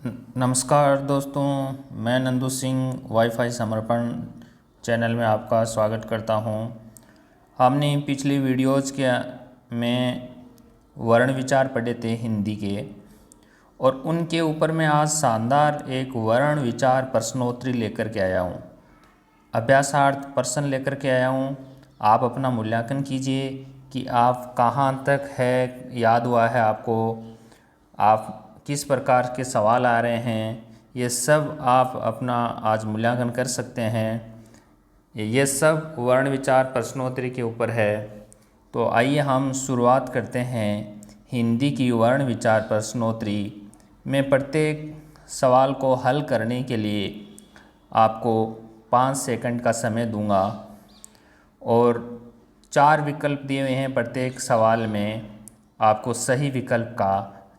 नमस्कार दोस्तों, मैं नंदू सिंह वाईफाई समर्पण चैनल में आपका स्वागत करता हूं। हमने पिछली वीडियोज़ के में वर्ण विचार पढ़े थे हिंदी के, और उनके ऊपर मैं आज शानदार एक वर्ण विचार प्रश्नोत्तरी लेकर के आया हूं। अभ्यासार्थ प्रश्न लेकर के आया हूं। आप अपना मूल्यांकन कीजिए कि आप कहां तक है, याद हुआ है आपको, आप किस प्रकार के सवाल आ रहे हैं, ये सब आप अपना आज मूल्यांकन कर सकते हैं। ये सब वर्ण विचार प्रश्नोत्तरी के ऊपर है। तो आइए हम शुरुआत करते हैं हिंदी की वर्ण विचार प्रश्नोत्तरी में। प्रत्येक सवाल को हल करने के लिए आपको 5 सेकंड का समय दूंगा और 4 विकल्प दिए हुए हैं। प्रत्येक सवाल में आपको सही विकल्प का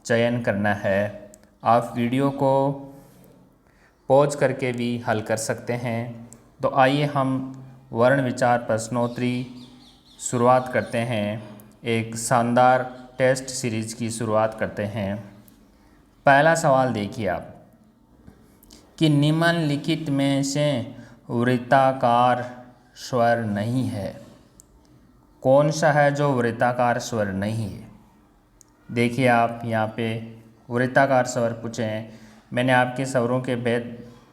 चयन करना है। आप वीडियो को पॉज करके भी हल कर सकते हैं। तो आइए हम वर्ण विचार प्रश्नोत्तरी शुरुआत करते हैं। एक शानदार टेस्ट सीरीज की शुरुआत करते हैं। पहला सवाल देखिए आप कि निम्नलिखित में से वृत्ताकार स्वर नहीं है। कौन सा है जो वृत्ताकार स्वर नहीं है? देखिए आप यहाँ पे वृत्ताकार स्वर पूछे हैं। मैंने आपके स्वरों के भेद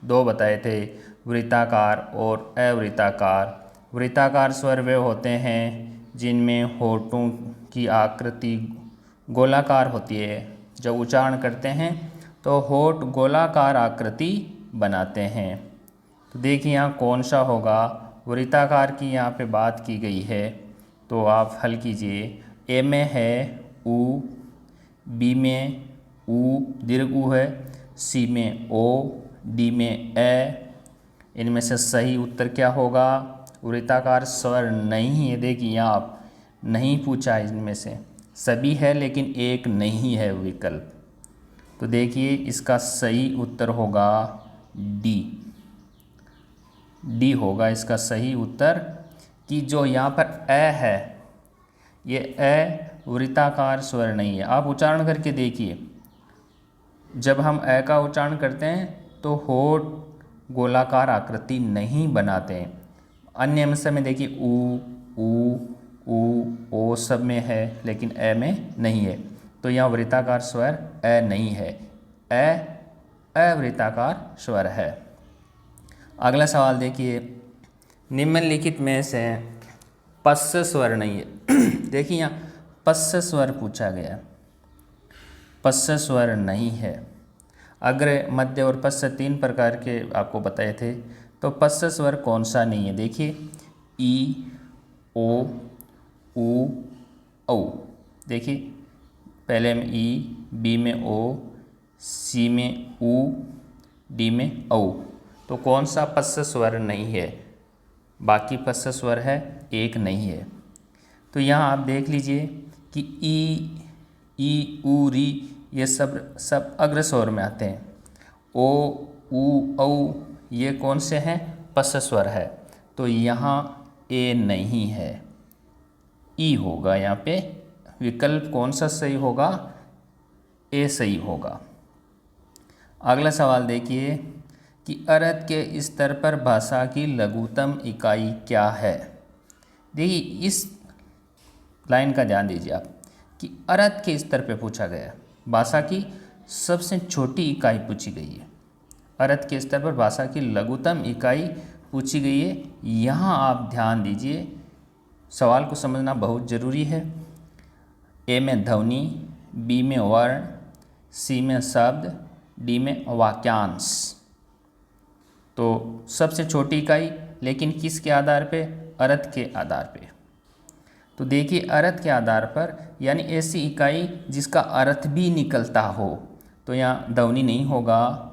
2 बताए थे, वृत्ताकार और अवृत्ताकार। वृत्ताकार स्वर वे होते हैं जिनमें होठों की आकृति गोलाकार होती है। जब उच्चारण करते हैं तो होठ गोलाकार आकृति बनाते हैं। तो देखिए यहाँ कौन सा होगा। वृत्ताकार की यहाँ पे बात की गई है, तो आप हल कीजिए। ए में है उ, बी में उ दीर्घ उ है, सी में ओ, डी में ए। इनमें से सही उत्तर क्या होगा? वृत्ताकार स्वर नहीं है। देखिए आप नहीं पूछा है, इनमें से सभी है लेकिन एक नहीं है विकल्प। तो देखिए इसका सही उत्तर होगा डी। डी होगा इसका सही उत्तर। कि जो यहाँ पर ए है, ये ए वृत्ताकार स्वर नहीं है। आप उच्चारण करके देखिए, जब हम ए का उच्चारण करते हैं तो होठ गोलाकार आकृति नहीं बनाते हैं। अन्य अंश में देखिए उ, ऊ, ऊ, ओ सब में है लेकिन ए में नहीं है। तो यहाँ वृत्ताकार स्वर ए नहीं है। ए अवृत्ताकार स्वर है। अगला सवाल देखिए, निम्नलिखित में से पश्च स्वर नहीं है। देखिए यहाँ पश्च स्वर पूछा गया, पश्च स्वर नहीं है। अग्र, मध्य और पश्च 3 प्रकार के आपको बताए थे। तो पश्च स्वर कौन सा नहीं है? देखिए ई, ओ, उ, औ। देखिए पहले में ई, बी में ओ, सी में उ, डी में औ। तो कौन सा पश्च स्वर नहीं है? बाकी पश्च स्वर है, एक नहीं है। तो यहाँ आप देख लीजिए कि ई, उ, री ये सब अग्र स्वर में आते हैं। ओ, उ, औ ये कौन से हैं? पश्च स्वर है। तो यहाँ ए नहीं है, ई होगा। यहाँ पे विकल्प कौन सा सही होगा? ए सही होगा। अगला सवाल देखिए कि अर्थ के स्तर पर भाषा की लघुतम इकाई क्या है? देखिए इस लाइन का ध्यान दीजिए आप कि अर्थ के स्तर पे पूछा गया है। भाषा की सबसे छोटी इकाई पूछी गई है। अर्थ के स्तर पर भाषा की लघुतम इकाई पूछी गई है। यहाँ आप ध्यान दीजिए, सवाल को समझना बहुत ज़रूरी है। ए में ध्वनि, बी में वर्ण, सी में शब्द, डी में वाक्यांश। तो सबसे छोटी इकाई, लेकिन किसके आधार पे? अर्थ के आधार पे। तो देखिए अर्थ के आधार पर, यानी ऐसी इकाई जिसका अर्थ भी निकलता हो। तो यहाँ ध्वनि नहीं होगा,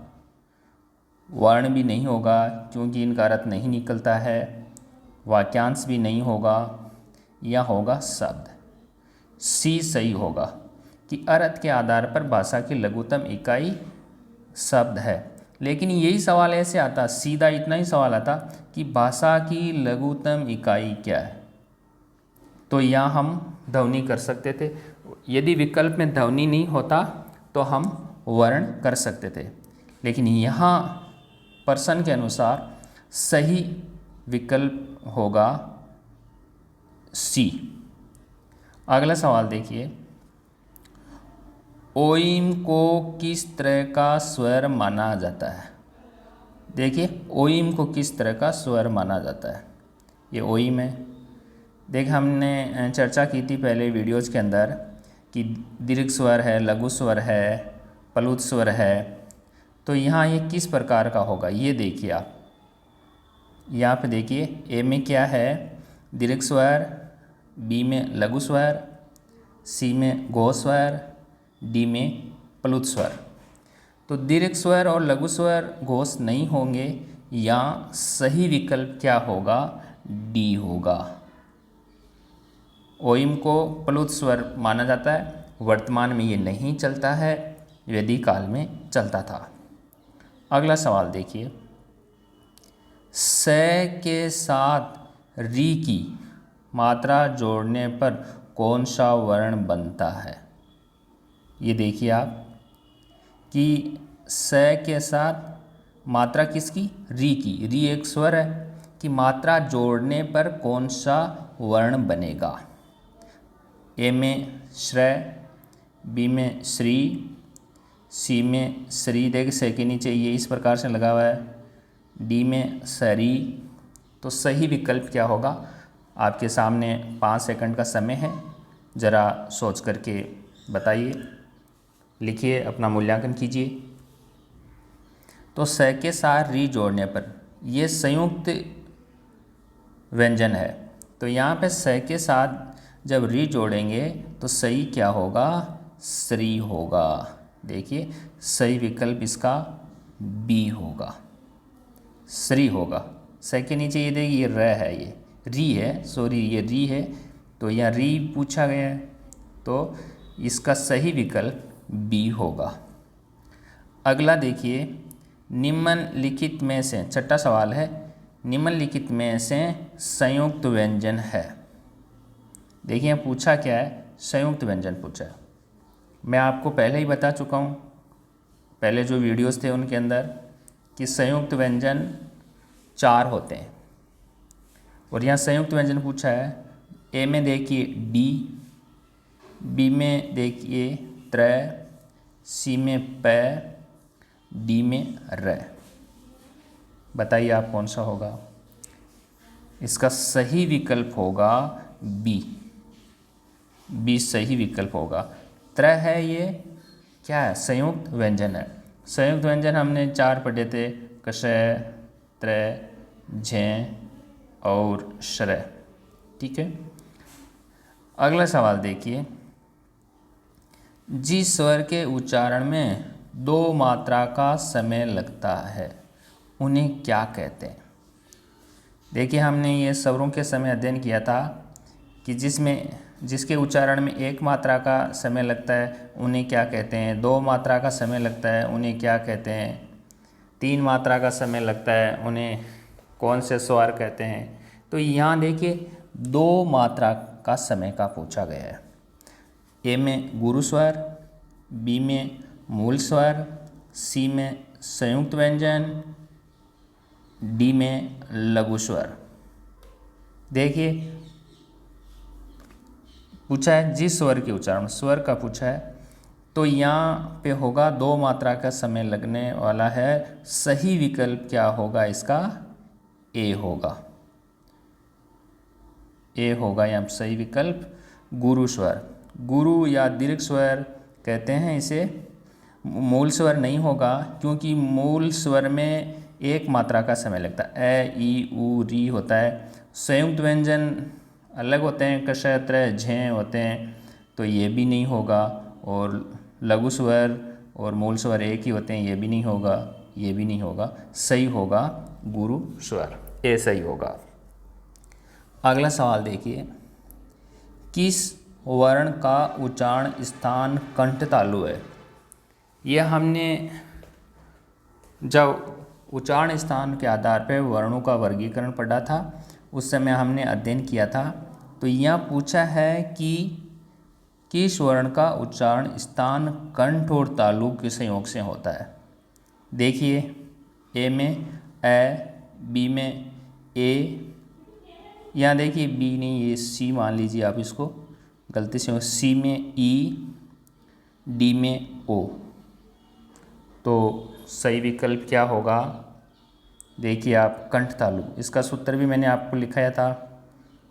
वर्ण भी नहीं होगा क्योंकि इनका अर्थ नहीं निकलता है, वाक्यांश भी नहीं होगा, यह होगा शब्द। सी सही होगा कि अर्थ के आधार पर भाषा की लघुतम इकाई शब्द है। लेकिन यही सवाल ऐसे आता, सीधा इतना ही सवाल आता कि भाषा की लघुतम इकाई क्या है। तो यहाँ हम ध्वनि कर सकते थे। यदि विकल्प में ध्वनि नहीं होता तो हम वर्ण कर सकते थे। लेकिन यहाँ पर्सन के अनुसार सही विकल्प होगा सी। अगला सवाल देखिए, ओइम को किस तरह का स्वर माना जाता है? देखिए ओइम को किस तरह का स्वर माना जाता है। ये ओइम है। देखिए हमने चर्चा की थी पहले वीडियोज़ के अंदर कि दीर्घ स्वर है, लघु स्वर है, प्लुत स्वर है। तो यहाँ ये किस प्रकार का होगा ये देखिए आप। यहाँ पे देखिए ए में क्या है, दीर्घ स्वर, बी में लघु स्वर, सी में गो स्वर, डी में प्लुत स्वर। तो दीर्घ स्वर और लघु स्वर घोष नहीं होंगे, या सही विकल्प क्या होगा, डी होगा। ओइम को प्लुत स्वर माना जाता है, वर्तमान में ये नहीं चलता है, वैदिक काल में चलता था। अगला सवाल देखिए, स के साथ री की मात्रा जोड़ने पर कौन सा वर्ण बनता है? ये देखिए आप कि स के साथ मात्रा किसकी, री की, री एक स्वर है, कि मात्रा जोड़ने पर कौन सा वर्ण बनेगा? ए में श्रेय, बी में श्री, सी में श्री, देखिए से के नीचे ये इस प्रकार से लगा हुआ है, डी में सरी। तो सही विकल्प क्या होगा? आपके सामने 5 सेकंड का समय है, ज़रा सोच करके बताइए, लिखिए, अपना मूल्यांकन कीजिए। तो स के साथ री जोड़ने पर ये संयुक्त व्यंजन है, तो यहाँ पे स के साथ जब री जोड़ेंगे तो सही क्या होगा, श्री होगा। देखिए सही विकल्प इसका बी होगा, श्री होगा। स के नीचे ये देखिए ये र है, ये री है, सॉरी ये री है, तो यहाँ री पूछा गया है, तो इसका सही विकल्प बी होगा। अगला देखिए, निम्नलिखित में से, छठा सवाल है, निम्नलिखित में से संयुक्त व्यंजन है। देखिए पूछा क्या है, संयुक्त व्यंजन पूछा है। मैं आपको पहले ही बता चुका हूँ, पहले जो वीडियोस थे उनके अंदर, कि संयुक्त व्यंजन 4 होते हैं, और यहाँ संयुक्त व्यंजन पूछा है। ए में देखिए डी, बी में देखिए त्रय, सी में प, डी में र। बताइए आप कौन सा होगा? इसका सही विकल्प होगा बी, बी सही विकल्प होगा। त्रय है, ये क्या है, संयुक्त व्यंजन है। संयुक्त व्यंजन हमने 4 पढ़े थे, कषय, त्रय, झें और श्रय। ठीक है। अगला सवाल देखिए, जिस स्वर के उच्चारण में 2 मात्रा का समय लगता है उन्हें क्या कहते हैं? देखिए हमने ये स्वरों के समय अध्ययन किया था कि जिसके उच्चारण में 1 मात्रा का समय लगता है उन्हें क्या कहते हैं, 2 मात्रा का समय लगता है उन्हें क्या कहते हैं, 3 मात्रा का समय लगता है उन्हें कौन से स्वर कहते हैं। तो यहाँ देखिए 2 मात्रा का समय का पूछा गया है। ए में गुरु स्वर, बी में मूल स्वर, सी में संयुक्त व्यंजन, डी में लघु स्वर। देखिए पूछा है जिस स्वर के उच्चारण, स्वर का पूछा है, तो यहाँ पे होगा 2 मात्रा का समय लगने वाला है। सही विकल्प क्या होगा इसका, ए होगा, ए होगा यहाँ सही विकल्प गुरु स्वर। गुरु या दीर्घ स्वर कहते हैं इसे, मूल स्वर नहीं होगा, क्योंकि मूल स्वर में 1 मात्रा का समय लगता है, ए ई उ री होता है। संयुक्त व्यंजन अलग होते हैं, कषय, त्रय, झें होते हैं, तो ये भी नहीं होगा। और लघु स्वर और मूल स्वर एक ही होते हैं, ये भी नहीं होगा, ये भी नहीं होगा। सही होगा गुरु स्वर, ए सही होगा। अगला सवाल देखिए, किस वर्ण का उच्चारण स्थान कंठ तालु है? यह हमने जब उच्चारण स्थान के आधार पर वर्णों का वर्गीकरण पढ़ा था उस समय हमने अध्ययन किया था। तो यह पूछा है कि किस वर्ण का उच्चारण स्थान कंठ और तालु के संयोग से होता है। देखिए ए में ए, बी में ए, यहाँ देखिए बी नहीं ये सी मान लीजिए आप इसको, गलती से सी में ई, डी में ओ। तो सही विकल्प क्या होगा? देखिए आप कंठ तालु, इसका सूत्र भी मैंने आपको लिखाया था,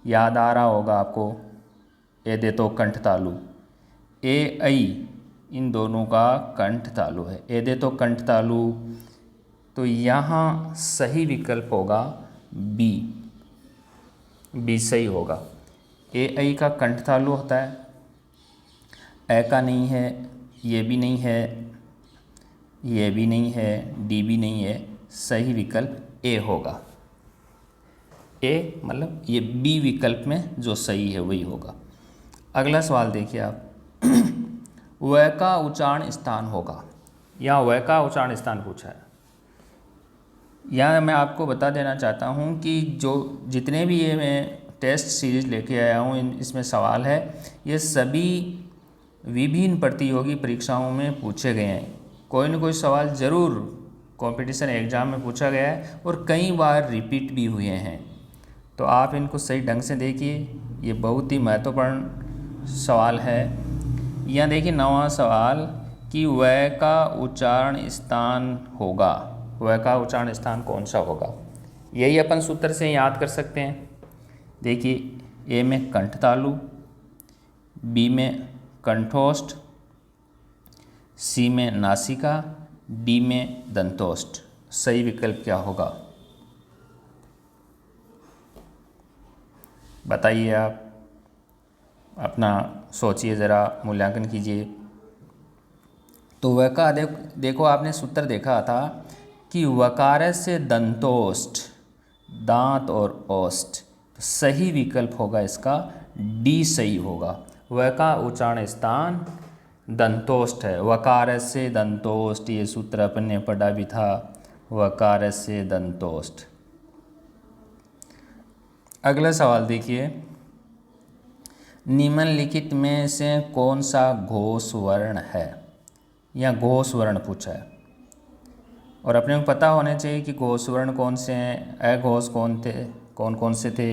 याद आ रहा होगा आपको। ए दे तो कंठ तालु, ए ऐ इन दोनों का कंठ तालु है, ए दे तो कंठ तालु। तो यहाँ सही विकल्प होगा बी, बी सही होगा। ए ऐ का कंठ तालु होता है, ए का नहीं है, ये भी नहीं है, ये भी नहीं है, डी भी नहीं है, सही विकल्प ए होगा। ए मतलब ये बी विकल्प में जो सही है वही होगा। अगला सवाल देखिए आप, व का उच्चारण स्थान होगा, यहाँ व का उच्चारण स्थान पूछा है। यहाँ मैं आपको बता देना चाहता हूँ कि जो जितने भी ये मैं टेस्ट सीरीज लेके आया हूँ इसमें सवाल है, ये सभी विभिन्न प्रतियोगी परीक्षाओं में पूछे गए हैं। कोई न कोई सवाल ज़रूर कंपटीशन एग्ज़ाम में पूछा गया है और कई बार रिपीट भी हुए हैं। तो आप इनको सही ढंग से देखिए, ये बहुत ही महत्वपूर्ण सवाल है। यहाँ देखिए 9वां सवाल कि वह का उच्चारण स्थान होगा, वह का उच्चारण स्थान कौन सा होगा? यही अपन सूत्र से याद कर सकते हैं। देखिए ए में कंठ तालु, बी में कंठोष्ठ, सी में नासिका, डी में दंतोष्ठ। सही विकल्प क्या होगा बताइए, आप अपना सोचिए ज़रा, मूल्यांकन कीजिए। तो वह का देखो आपने सूत्र देखा था कि वकार से दंतोष्ठ, दांत और ओष्ठ। तो सही विकल्प होगा इसका डी सही होगा। वह का उच्चारण स्थान दंतोष्ठ है, वकार से दंतोष्ठ, ये सूत्र अपन ने पढ़ा भी था, वकार से दंतोष्ठ। अगला सवाल देखिए, निम्नलिखित में से कौन सा घोष वर्ण है? यहाँ घोष वर्ण पूछा है और अपने को पता होना चाहिए कि घोष वर्ण कौन से हैं, अघोष कौन कौन से थे।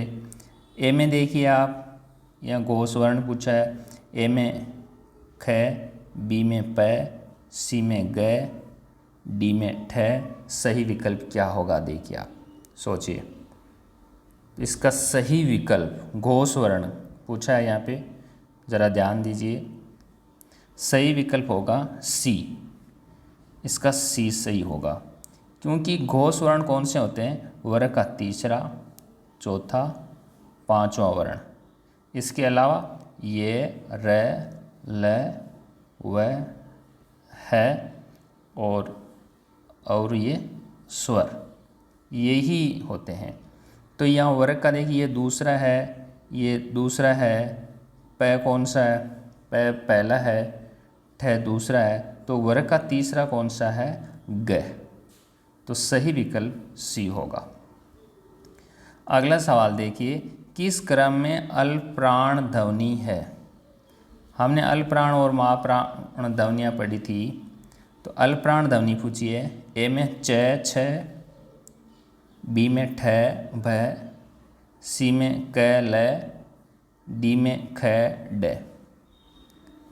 ए में देखिए आप, यहाँ घोष वर्ण पूछा है। ए में ख, बी में प, सी में ग, डी में ठ। सही विकल्प क्या होगा देखिए आप सोचिए। इसका सही विकल्प घोष वर्ण पूछा है यहाँ पे, ज़रा ध्यान दीजिए। सही विकल्प होगा सी, इसका सी सही होगा, क्योंकि घोष वर्ण कौन से होते हैं? वर्ग का तीसरा, चौथा, पांचवा वर्ण। इसके अलावा ये र, ल, व, है और ये स्वर, यही होते हैं। तो यहाँ वर्ग का देखिए ये दूसरा है, ये दूसरा है, प कौन सा है? प पहला है, ठ दूसरा है, तो वर्ग का तीसरा कौन सा है? ग। तो सही विकल्प सी होगा। अगला सवाल देखिए, किस क्रम में अल्पप्राण ध्वनि है? हमने अल्पप्राण और महाप्राण ध्वनियाँ पढ़ी थी, तो अल्पप्राण ध्वनि पूछी है। ए में च, छ, बी में ठ, भ, सी में क, ल, डी में ख, ड।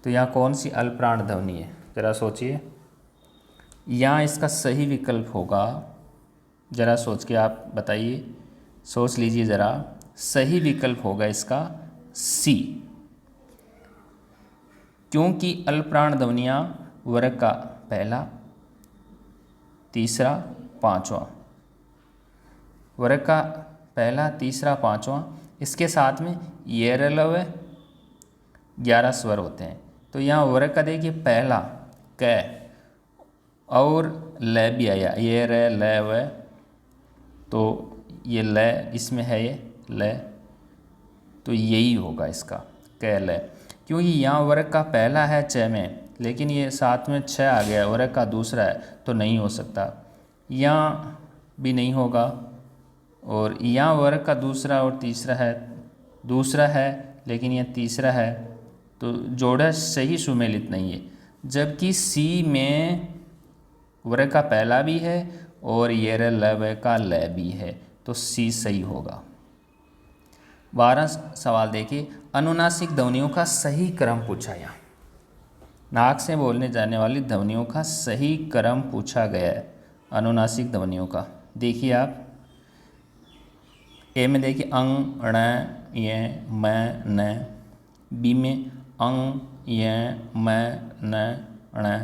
तो यहाँ कौन सी अल्पप्राण ध्वनि है? ज़रा सोचिए। यहाँ इसका सही विकल्प होगा, ज़रा सोच के आप बताइए, सोच लीजिए ज़रा। सही विकल्प होगा इसका सी, क्योंकि अल्पप्राण ध्वनियाँ वर्ग का पहला, तीसरा, पांचवा, वर्ग का पहला, तीसरा, पांचवा, इसके साथ में ये रलव 11 स्वर होते हैं। तो यहाँ वर्ग का देखिए पहला क और ल भी आया, ये र, ल, व, तो ये ल इसमें है, ये ल, तो यही होगा इसका क, ल। क्योंकि यहाँ वर्ग का पहला है च में, लेकिन ये साथ में छ आ गया, वर्ग का दूसरा है, तो नहीं हो सकता। यहाँ भी नहीं होगा, और यहाँ वर्ग का दूसरा और तीसरा है, दूसरा है लेकिन यह तीसरा है, तो जोड़ा सही सुमेलित नहीं है। जबकि सी में वर का पहला भी है और ये ल का ल भी है, तो सी सही होगा। 12 सवाल देखिए, अनुनासिक ध्वनियों का सही क्रम पूछा। यहाँ नाक से बोलने जाने वाली ध्वनियों का सही क्रम पूछा गया है। अनुनासिक ध्वनियों का देखिए आप, ए में देखिए अंग ण य म न, बी में अंग य म न ण,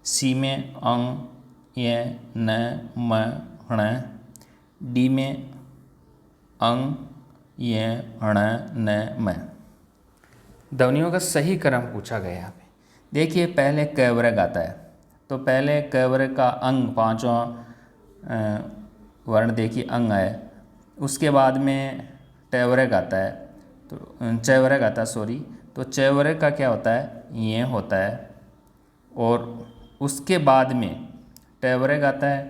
सी में अंग य न म ण, डी में अंग य ण न म। ध्वनियों का सही क्रम पूछा गया यहाँ पे। देखिए पहले क वर्ग आता है, तो पहले क वर्ग का अंग पांचवा वर्ण देखिए अंग है। उसके बाद में ट वर्ग आता है, तो च वर्ग आता है सॉरी, तो च वर्ग का क्या होता है, ये होता है। और उसके बाद में ट वर्ग आता है,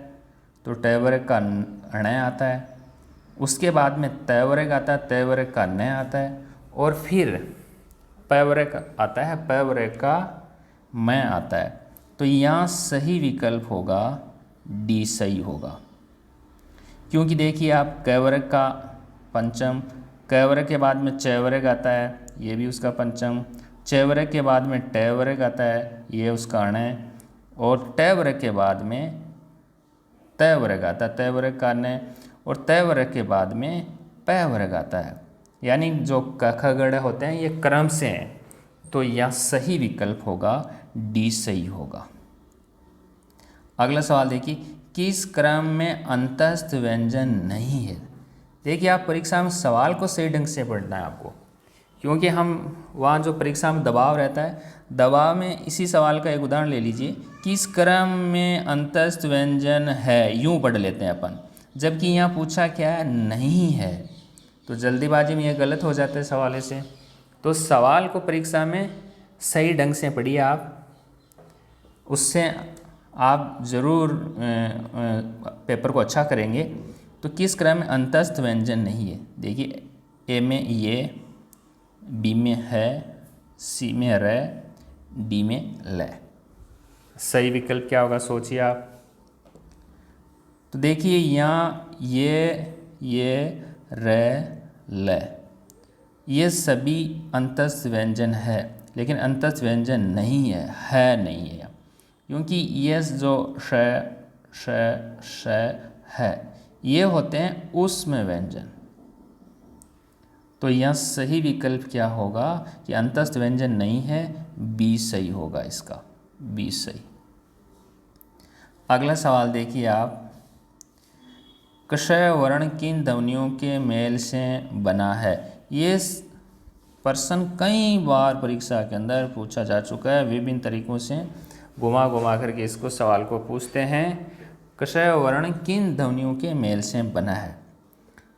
तो ट वर्ग का ण आता है। उसके बाद में त वर्ग आता है, त वर्ग का न आता है। और फिर प वर्ग आता है, प वर्ग का म आता है। तो यहाँ सही विकल्प होगा डी सही होगा, क्योंकि देखिए आप क वर्ग का पंचम, क वर्ग के बाद में च वर्ग आता है, ये भी उसका पंचम, च वर्ग के बाद में ट वर्ग आता है, ये उसका अण है। और ट वर्ग के बाद में त वर्ग आता है, त वर्ग का न। और त वर्ग के बाद में प वर्ग आता है। यानी जो क ख ग घ होते हैं ये क्रम से हैं, तो यह सही विकल्प होगा डी सही होगा। अगला सवाल देखिए, किस क्रम में अंतस्थ व्यंजन नहीं है। देखिए आप परीक्षा में सवाल को सही ढंग से पढ़ना है आपको, क्योंकि हम वहाँ जो परीक्षा में दबाव रहता है, दबाव में इसी सवाल का एक उदाहरण ले लीजिए, किस क्रम में अंतस्थ व्यंजन है, यूँ पढ़ लेते हैं अपन, जबकि यहाँ पूछा क्या है, नहीं है। तो जल्दीबाजी में ये गलत हो जाता है सवाल से। तो सवाल को परीक्षा में सही ढंग से पढ़िए आप, उससे आप ज़रूर पेपर को अच्छा करेंगे। तो किस क्रम में अंतस्थ व्यंजन नहीं है, देखिए ए में ये, बी में है, सी में र, डी में ल। सही विकल्प क्या होगा सोचिए आप। तो देखिए यहाँ ये र ल, ये सभी अंतस्थ व्यंजन है, लेकिन अंतस्थ व्यंजन नहीं है नहीं है, क्योंकि ये जो श है ये होते हैं ऊष्म व्यंजन। तो यह सही विकल्प क्या होगा कि अंतस्थ व्यंजन नहीं है, बी सही होगा इसका, बी सही। अगला सवाल देखिए आप, कषय वर्ण किन ध्वनियों के मेल से बना है। ये प्रश्न कई बार परीक्षा के अंदर पूछा जा चुका है, विभिन्न तरीकों से घुमा घुमा करके इसको सवाल को पूछते हैं। कषय वर्ण किन ध्वनियों के मेल से बना है।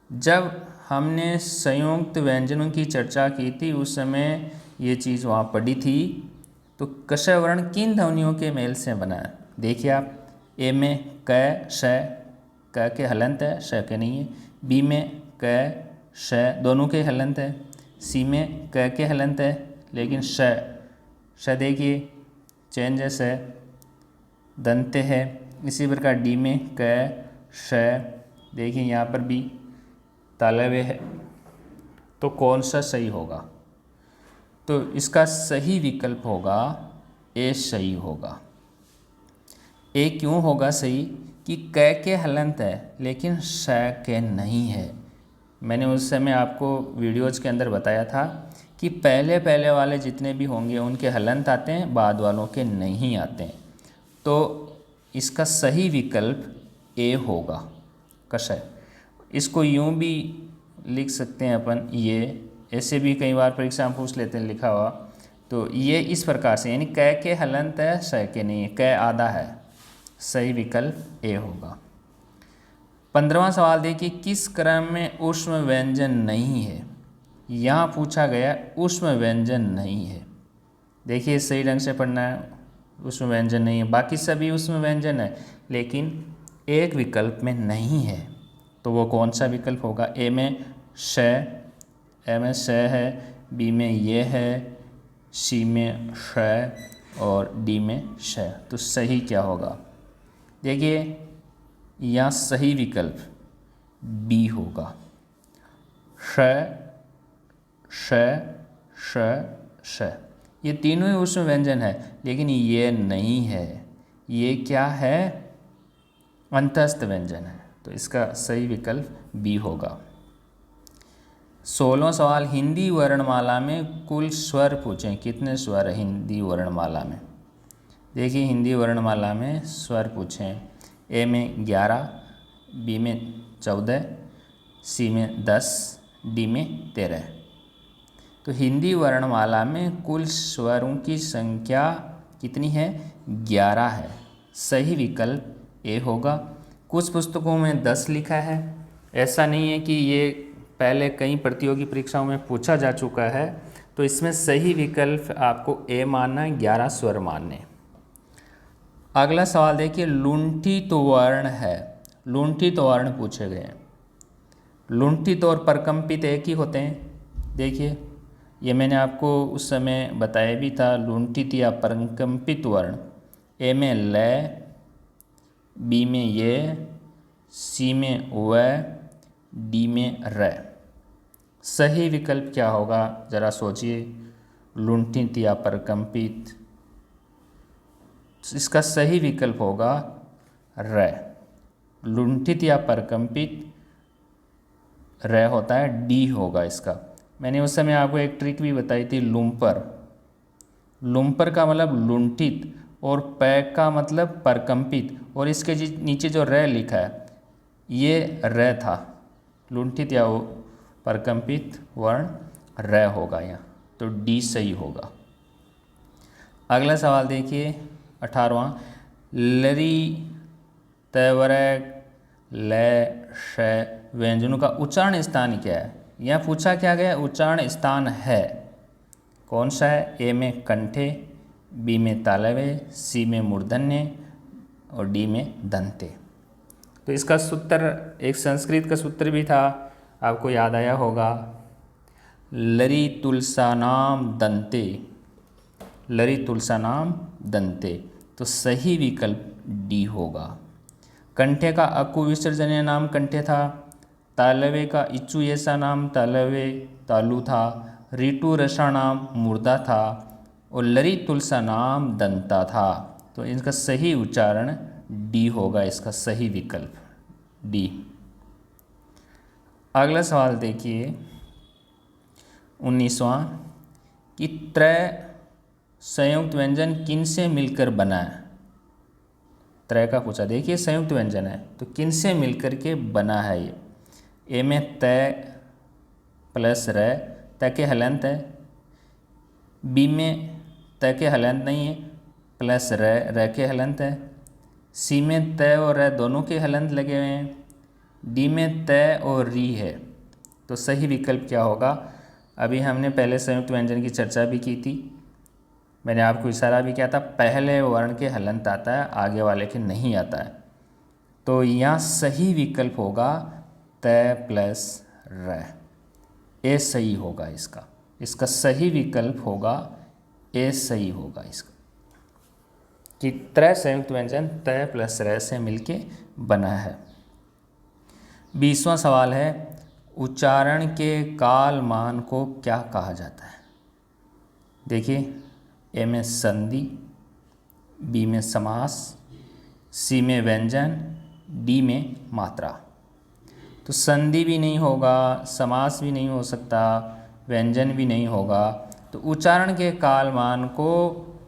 जब हमने संयुक्त व्यंजनों की चर्चा की थी उस समय ये चीज़ वहाँ पढ़ी थी। तो कषय वर्ण किन ध्वनियों के मेल से बना है, देखिए आप, ए में क श, क के हलंत है, श के नहीं है। बी में क श दोनों के हलंत है। सी में क के हलंत है लेकिन श देखिए चेंज है, दंत है। इसी प्रकार डी में क श, देखिए यहाँ पर भी तालव्य है। तो कौन सा सही होगा, तो इसका सही विकल्प होगा ए सही होगा। ए क्यों होगा सही कि क के हलंत है लेकिन श के नहीं है। मैंने उस समय आपको वीडियोज के अंदर बताया था कि पहले वाले जितने भी होंगे उनके हलंत आते हैं, बाद वालों के नहीं आते हैं। तो इसका सही विकल्प ए होगा कषय। इसको यूं भी लिख सकते हैं अपन, ये ऐसे भी कई बार परीक्षा में पूछ लेते हैं लिखा हुआ। तो ये इस प्रकार से, यानी क के हलंत है, श के नहीं है, क आधा है, सही विकल्प ए होगा। 15वां सवाल देखिए, किस क्रम में ऊष्म व्यंजन नहीं है। यहाँ पूछा गया ऊष्म व्यंजन नहीं है। देखिए सही ढंग से पढ़ना है, ऊष्म व्यंजन नहीं है, बाकी सभी ऊष्म व्यंजन है लेकिन एक विकल्प में नहीं है। तो वो कौन सा विकल्प होगा, ए में श, ए में श है, बी में ये है, सी में श और डी में श। तो सही क्या होगा, देखिए यहाँ सही विकल्प बी होगा। श, श, श, श, ये तीनों ही ऊष्म व्यंजन है, लेकिन ये नहीं है। ये क्या है? अंतस्थ व्यंजन है। तो इसका सही विकल्प बी होगा। 16वां सवाल, हिंदी वर्णमाला में कुल स्वर पूछें। कितने स्वर है हिंदी वर्णमाला में? देखिए हिंदी वर्णमाला में स्वर पूछें। ए में 11, बी में 14, सी में 10, डी में 13। तो हिंदी वर्णमाला में कुल स्वरों की संख्या कितनी है? 11 है। सही विकल्प ए होगा। कुछ पुस्तकों में 10 लिखा है। ऐसा नहीं है कि ये पहले कई प्रतियोगी परीक्षाओं में पूछा जा चुका है, तो इसमें सही विकल्प आपको ए मानना है, 11 स्वर मानने। अगला सवाल देखिए, लुंठित वर्ण है। लुंठित वर्ण पूछे गए हैं। लुंठित और परकंपित एक ही होते हैं। देखिए ये मैंने आपको उस समय बताया भी था। लुंठित या परकंपित वर्ण, ए में ल, बी में ये, सी में व, डी में र। सही विकल्प क्या होगा ज़रा सोचिए। लुंठित या परकंपित, इसका सही विकल्प होगा र। लुंठित या परकंपित र होता है, डी होगा इसका। मैंने उस समय आपको एक ट्रिक भी बताई थी, लुम्पर। लुम्पर का मतलब लुंठित और पैक का मतलब परकंपित, और इसके नीचे जो र लिखा है ये र था। लुंठित या परकंपित वर्ण र होगा यहाँ, तो डी सही होगा। अगला सवाल देखिए 18वां, लरी, तैवरक, ल, श व्यंजनों का उच्चारण स्थान क्या है? यहाँ पूछा क्या गया? उच्चारण स्थान है। कौन सा है? ए में कंठे, बी में तालवे, सी में मूर्धन्य और डी में दंते। तो इसका सूत्र एक संस्कृत का सूत्र भी था, आपको याद आया होगा। लरी तुलसानाम दंते, लरी तुलसानाम दंते। तो सही विकल्प डी होगा। कंठे का अकु विसर्जनीय नाम कंठे था। तालवे का इच्चु ऐसा नाम तालवे तालु था। ऋतु रसा नाम मुर्दा था और लरी तुलसा नाम दंता था। तो इनका सही उच्चारण डी होगा, इसका सही विकल्प डी। अगला सवाल देखिए 19वां, कि त्रय संयुक्त व्यंजन किन से मिलकर बना है? त्रय का पूछा। देखिए संयुक्त व्यंजन है तो किन से मिलकर के बना है ये? ए में तय प्लस र, तय के हलंत है। बी में तय के हलंत नहीं है, प्लस र के हलंत है। सी में तय और र दोनों के हलंत लगे हुए हैं। डी में तय और री है। तो सही विकल्प क्या होगा? अभी हमने पहले संयुक्त व्यंजन की चर्चा भी की थी। मैंने आपको इशारा भी किया था, पहले वर्ण के हलंत आता है, आगे वाले के नहीं आता है। तो यहाँ सही विकल्प होगा तय प्लस र। ए सही होगा इसका। इसका सही विकल्प होगा ए सही होगा इसका, कि त्रय संयुक्त व्यंजन तय प्लस र से मिलके बना है। 20वां सवाल है, उच्चारण के काल मान को क्या कहा जाता है? देखिए ए में संधि, बी में समास, सी में व्यंजन, डी में मात्रा। तो संधि भी नहीं होगा, समास भी नहीं हो सकता, व्यंजन भी नहीं होगा। तो उच्चारण के काल मान को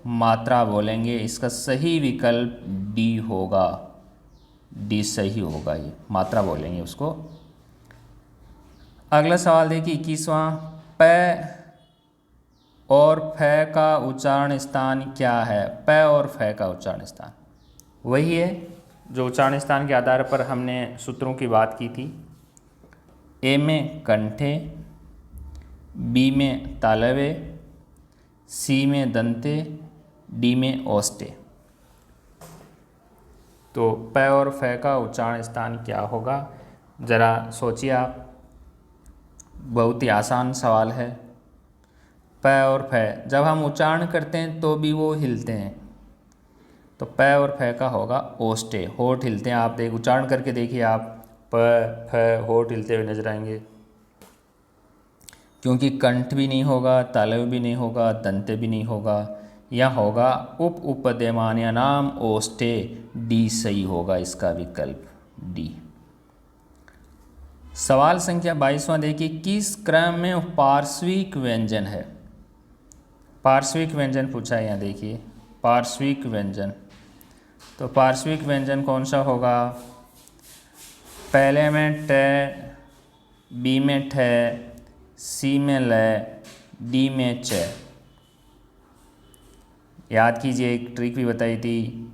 मात्रा बोलेंगे। इसका सही विकल्प डी होगा। डी सही होगा, ये मात्रा बोलेंगे उसको। अगला सवाल देखिए 21वां, प और फ का उच्चारण स्थान क्या है? प और फ का उच्चारण स्थान वही है जो उच्चारण स्थान के आधार पर हमने सूत्रों की बात की थी। ए में कंठे, बी में तालवे, सी में दंते, डी में ओष्टे। तो प और फ का उच्चारण स्थान क्या होगा? ज़रा सोचिए आप, बहुत ही आसान सवाल है। प और फ जब हम उच्चारण करते हैं तो भी वो हिलते हैं, तो प और फ का होगा ओस्टे, होठ हिलते हैं। आप देख उच्चारण करके देखिए, आप प फ होठ हिलते हुए नजर आएंगे, क्योंकि कंठ भी नहीं होगा, तालव्य भी नहीं होगा, दंते भी नहीं होगा, यह होगा उप उपद्यमान या नाम ओस्टे। डी सही होगा इसका विकल्प डी। सवाल संख्या 22वां देखिए, किस क्रम में पार्श्विक व्यंजन है? पार्श्विक व्यंजन पूछा है यहाँ देखिए, पार्श्विक व्यंजन। तो पार्श्विक व्यंजन कौन सा होगा? पहले में ट, बी में ठ, सी में ल, डी में च। याद कीजिए, एक ट्रिक भी बताई थी,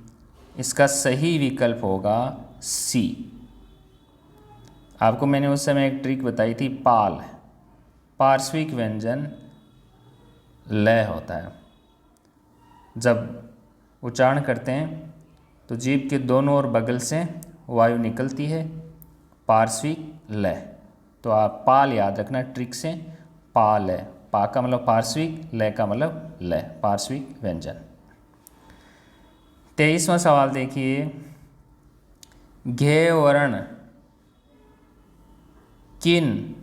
इसका सही विकल्प होगा सी। आपको मैंने उस समय एक ट्रिक बताई थी, पाल, पार्श्विक व्यंजन लय होता है। जब उच्चारण करते हैं तो जीभ के दोनों ओर बगल से वायु निकलती है, पार्श्विक लय। तो आप पाल याद रखना ट्रिक से, पाल है, पा का मतलब पार्श्विक, लय का मतलब लय, पार्श्विक व्यंजन। 23वां सवाल देखिए, घे वर्ण किन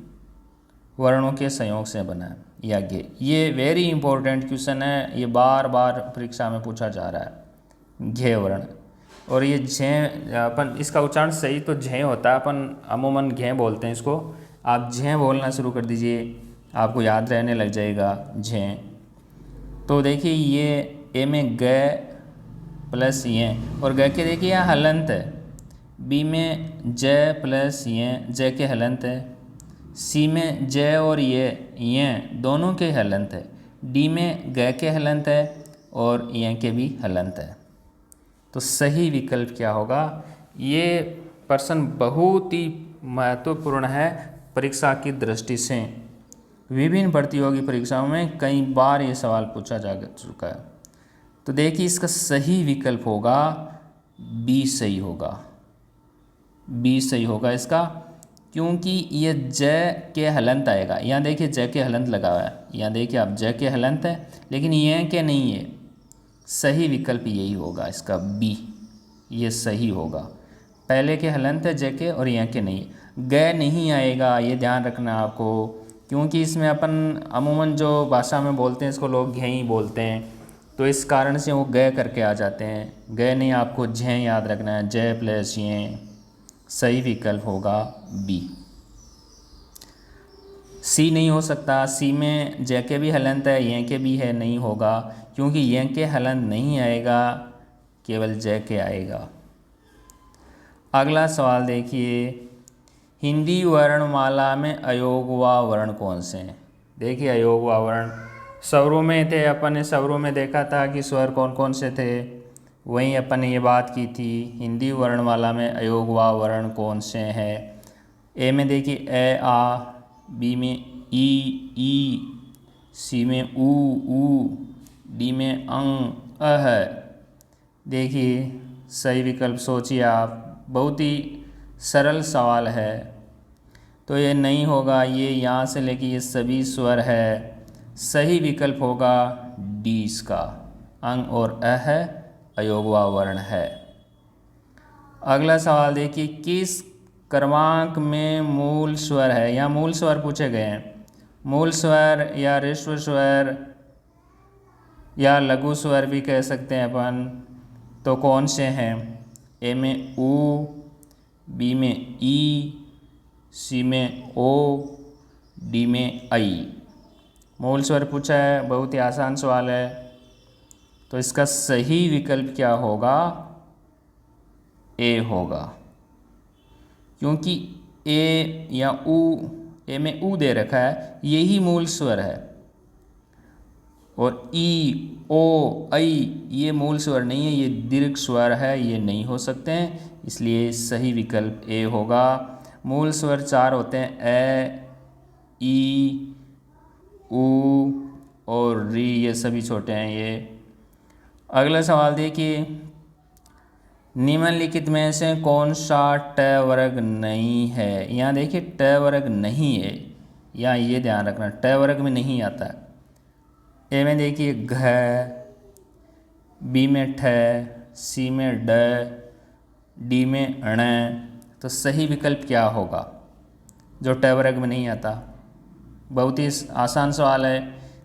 वर्णों के संयोग से बना है? या घे, ये वेरी इंपॉर्टेंट क्वेश्चन है, ये बार बार परीक्षा में पूछा जा रहा है। घे वर्ण, और ये झे, अपन इसका उच्चारण सही तो झे होता है, अपन अमूमन घे बोलते हैं इसको। आप झे बोलना शुरू कर दीजिए, आपको याद रहने लग जाएगा झे। तो देखिए, ये ए में ग प्लस ये, और ग के देखिए यहाँ हलंत है। बी में ज प्लस ये, ज के हलंत है। सी में ज और ये दोनों के हलंत है। डी में ग के हलंत है और ये के भी हलंत है। तो सही विकल्प क्या होगा? ये प्रश्न बहुत ही महत्वपूर्ण है परीक्षा की दृष्टि से। विभिन्न प्रतियोगी परीक्षाओं में कई बार ये सवाल पूछा जा चुका है। तो देखिए, इसका सही विकल्प होगा बी सही होगा, बी सही होगा इसका, क्योंकि ये ज के हलंत आएगा। यहाँ देखिए ज के हलंत लगा हुआ है, यहाँ देखिए आप ज के हलंत है, लेकिन ये के नहीं है। सही विकल्प यही होगा इसका बी, ये सही होगा। पहले के हलंत है ज के और यहाँ के नहीं, ग नहीं आएगा, ये ध्यान रखना आपको, क्योंकि इसमें अपन अमूमन जो भाषा में बोलते हैं इसको लोग घे ही बोलते हैं, तो इस कारण से वो ग करके आ जाते हैं। ग नहीं, आपको झ याद रखना है, ज प्लस ये। सही विकल्प होगा बी। सी नहीं हो सकता, सी में ज के भी हलंत है, ये के भी है, नहीं होगा, क्योंकि ये के हलंत नहीं आएगा, केवल ज के आएगा। अगला सवाल देखिए, हिंदी वर्णमाला में अयोगवा वर्ण कौन से हैं? देखिए, अयोगवा वर्ण स्वरों में थे, अपन ने स्वरों में देखा था कि स्वर कौन कौन से थे, वहीं अपन ने ये बात की थी। हिंदी वर्णमाला में अयोगवा वर्ण कौन से हैं? ए में देखिए ए आ, बी में ई, सी में ऊ, डी में अंग अह। देखिए, सही विकल्प सोचिए आप, बहुत ही सरल सवाल है। तो ये नहीं होगा, ये यहाँ से लेके ये सभी स्वर है। सही विकल्प होगा डी इसका, अंग और अह अयोगवा वर्ण है। अगला सवाल देखिए, किस क्रमांक में मूल स्वर है? यहाँ मूल स्वर पूछे गए हैं। मूल स्वर या ऋस्व स्वर या लघु स्वर भी कह सकते हैं अपन, तो कौन से हैं? ए में ऊ, बी में ई, सी में ओ, डी में आई। मूल स्वर पूछा है, बहुत ही आसान सवाल है। तो इसका सही विकल्प क्या होगा? ए होगा, क्योंकि ए या ऊ, ए में ऊ दे रखा है, यही मूल स्वर है, और ई, ओ, ऐ ये मूल स्वर नहीं है, ये दीर्घ स्वर है, ये नहीं हो सकते हैं, इसलिए सही विकल्प ए होगा। मूल स्वर 4 होते हैं, ए, ई, ऊ और री, ये सभी छोटे हैं ये। अगला सवाल देखिए, निम्नलिखित में से कौन सा ट वर्ग नहीं है? यहाँ देखिए ट वर्ग नहीं है, यहाँ ये ध्यान रखना, ट वर्ग में नहीं आता है। ए में देखिए घ, बी में ठ, सी में ड, डी में ण। तो सही विकल्प क्या होगा जो ट वर्ग में नहीं आता? बहुत ही आसान सवाल है।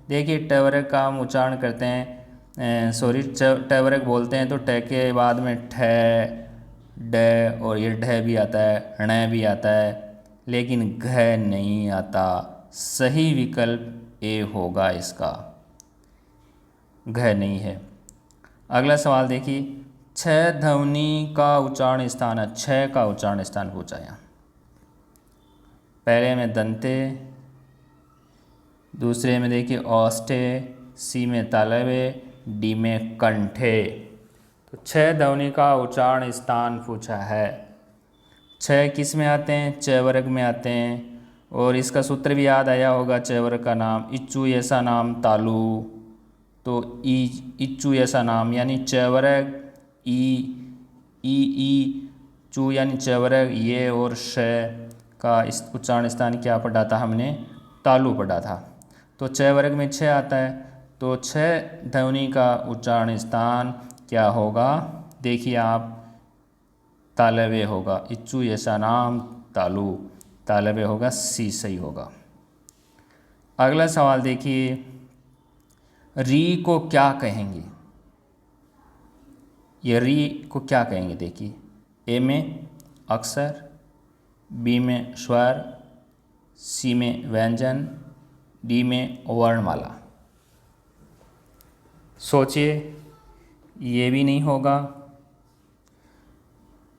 देखिए ट वर्ग का हम उच्चारण करते हैं, सॉरी ट वर्ग बोलते हैं तो ट के बाद में ठ, ड और ये ढ भी आता है, ण भी आता है, लेकिन घ नहीं आता। सही विकल्प ए होगा इसका, घ नहीं है। अगला सवाल देखिए, छ ध्वनि का उच्चारण स्थान है। छ का उच्चारण स्थान पूछा है। पहले में दंते, दूसरे में देखिए औष्ठे, सी में तालवे, डी में कंठे। तो छ ध्वनि का उच्चारण स्थान पूछा है। छ किस में आते हैं? च वर्ग में आते हैं। और इसका सूत्र भी याद आया होगा, च वर्ग का नाम इच्चू ऐसा नाम तालु। तो इच्चू ऐसा नाम यानी च वर्ग, ई चू यानी च वर्ग, ये और श का इस उच्चारण स्थान क्या पढ़ा था हमने? तालु पढ़ा था। तो च वर्ग में छ आता है, तो छ ध्वनि का उच्चारण स्थान क्या होगा? देखिए आप, तालवे होगा। इच्चू ऐसा नाम तालु, तालवे होगा, सी सही होगा। अगला सवाल देखिए, री को क्या कहेंगे? ये री को क्या कहेंगे? देखिए ए में अक्षर, बी में स्वर, सी में व्यंजन, डी में वर्णमाला। सोचिए, ये भी नहीं होगा,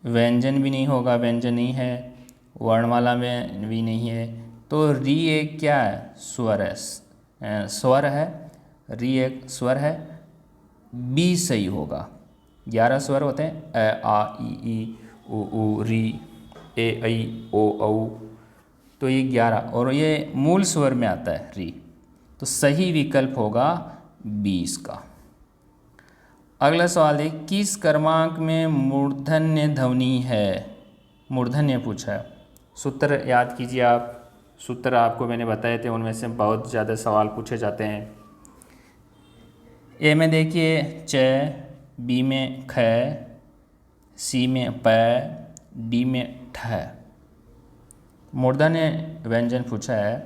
व्यंजन भी नहीं होगा, व्यंजन नहीं है, वर्णमाला में भी नहीं है। तो री एक क्या है? स्वर है, स्वर है। री एक स्वर है, बी सही होगा। 11 स्वर होते हैं, अ आ ई उ री ए ऐ ओ औ। तो ये 11 और ये मूल स्वर में आता है री। तो सही विकल्प होगा 20 का। अगला सवाल है, किस क्रमांक में मूर्धन्य ध्वनि है? मूर्धन्य पूछा है। सूत्र याद कीजिए आप, सूत्र आपको मैंने बताए थे, उनमें से बहुत ज़्यादा सवाल पूछे जाते हैं। ए में देखिए च, बी में ख, सी में प, डी में ठ। मूर्धन्य व्यंजन पूछा है,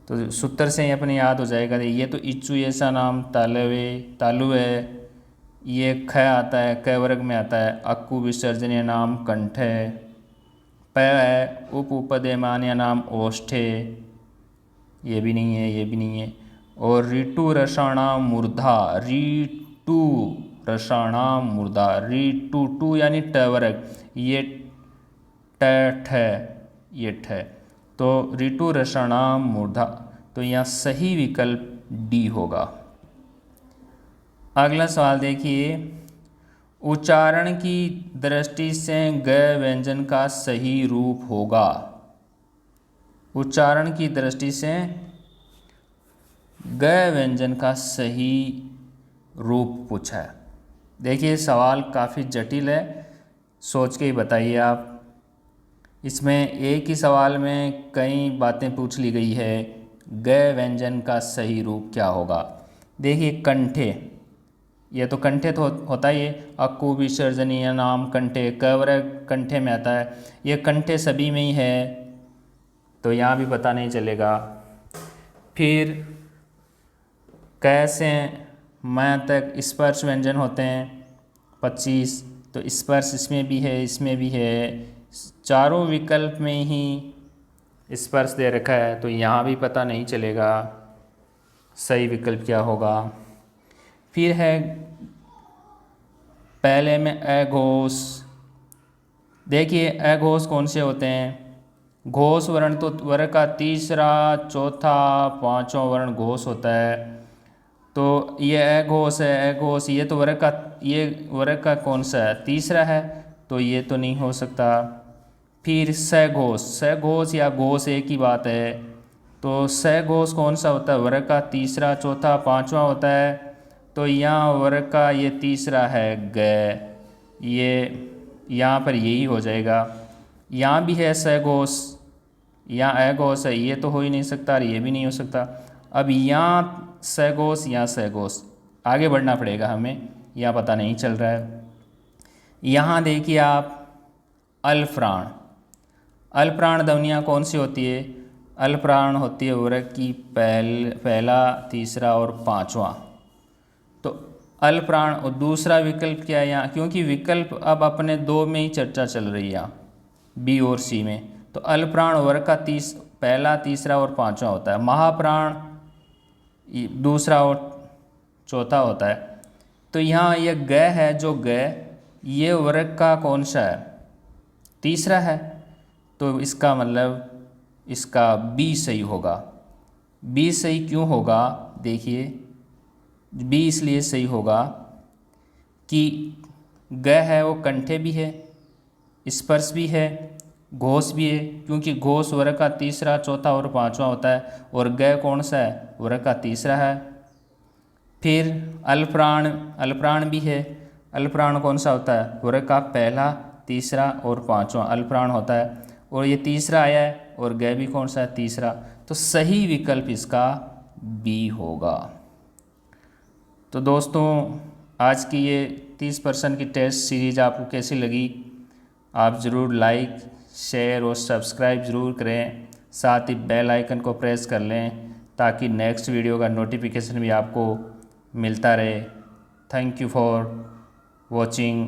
तो सूत्र से अपने याद हो जाएगा। ये तो इच्चू ऐसा नाम तालवे, तालु है। ये ख आता है, क वर्ग में आता है। अक्कू विसर्जनीय नाम कंठ है। प है, उपपदेमान्य नाम ओष्ठे, ये भी नहीं है, ये भी नहीं है। और ऋतु रसाणाम मूर्धा, ऋतु रसाणाम मूर्धा, ऋतु टू यानी ट वर्ग, ये ट ठ, ये ठ। तो ऋतु रसाणाम मूर्धा, तो यहाँ सही विकल्प डी होगा। अगला सवाल देखिए, उच्चारण की दृष्टि से ग व्यंजन का सही रूप होगा। उच्चारण की दृष्टि से ग व्यंजन का सही रूप पूछा है। देखिए सवाल काफ़ी जटिल है, सोच के ही बताइए आप। इसमें एक ही सवाल में कई बातें पूछ ली गई है। ग व्यंजन का सही रूप क्या होगा? देखिए कंठे, ये तो कंठे तो होता ही है। अक्कू विसर्जनीय नाम कंठे, क वर्ग कंठे में आता है। ये कंठे सभी में ही है, तो यहाँ भी पता नहीं चलेगा। फिर कैसे मैं तक स्पर्श व्यंजन होते हैं 25, तो स्पर्श इसमें भी है, इसमें भी है। चारों विकल्प में ही स्पर्श दे रखा है, तो यहाँ भी पता नहीं चलेगा सही विकल्प क्या होगा। फिर है पहले में अघोष। देखिए अघोष कौन से होते हैं? घोष वर्ण तो वर्ग का तीसरा, चौथा, पांचवा वर्ण घोष होता है। तो ये अघोष है, अघोष, ये तो वर्ग का कौन सा है? तीसरा है, तो ये तो नहीं हो सकता। फिर सघोष, सघोष या घोष एक ही बात है। तो सघोष कौन सा होता है? वर्ग का तीसरा, चौथा, पांचवा होता है। तो यहाँ वर्ग का ये तीसरा है ग, ये यहाँ पर यही हो जाएगा। यहाँ भी है सघोष, यहाँ अघोष है, ये तो हो ही नहीं सकता और ये भी नहीं हो सकता। अब यहाँ सघोष, यहाँ सघोष, आगे बढ़ना पड़ेगा हमें। या पता नहीं चल रहा है। यहाँ देखिए आप अल्पप्राण, अल्पप्राण ध्वनियाँ कौन सी होती है? अल्पप्राण होती है वर्ग की पहला, तीसरा और पांचवा। तो अल्पप्राण और दूसरा विकल्प क्या है यहाँ, क्योंकि विकल्प अब अपने दो में ही चर्चा चल रही है यहाँ, बी और सी में। तो अल्पप्राण वर्ग का पहला, तीसरा और पांचवा होता है। महाप्राण दूसरा और चौथा होता है। तो यहाँ ये ग है, जो ग ये वर्ग का कौन सा है? तीसरा है। तो इसका मतलब इसका बी सही होगा। बी सही क्यों होगा? देखिए बी इसलिए सही होगा कि ग है वो कंठे भी है, स्पर्श भी है, घोष भी है, क्योंकि घोष वर्ग का तीसरा, चौथा और पांचवा होता है, और ग कौन सा है? वर्ग का तीसरा है। फिर अल्पप्राण, अल्पप्राण भी है। अल्पप्राण कौन सा होता है? वर्ग का पहला, तीसरा और पांचवा अल्पप्राण होता है, और ये तीसरा आया है, और ग भी कौन सा है? तीसरा। तो सही विकल्प इसका बी होगा। तो दोस्तों आज की ये 30% की टेस्ट सीरीज़ आपको कैसी लगी? आप ज़रूर लाइक, शेयर और सब्सक्राइब ज़रूर करें। साथ ही बेल आइकन को प्रेस कर लें ताकि नेक्स्ट वीडियो का नोटिफिकेशन भी आपको मिलता रहे। Thank you for watching.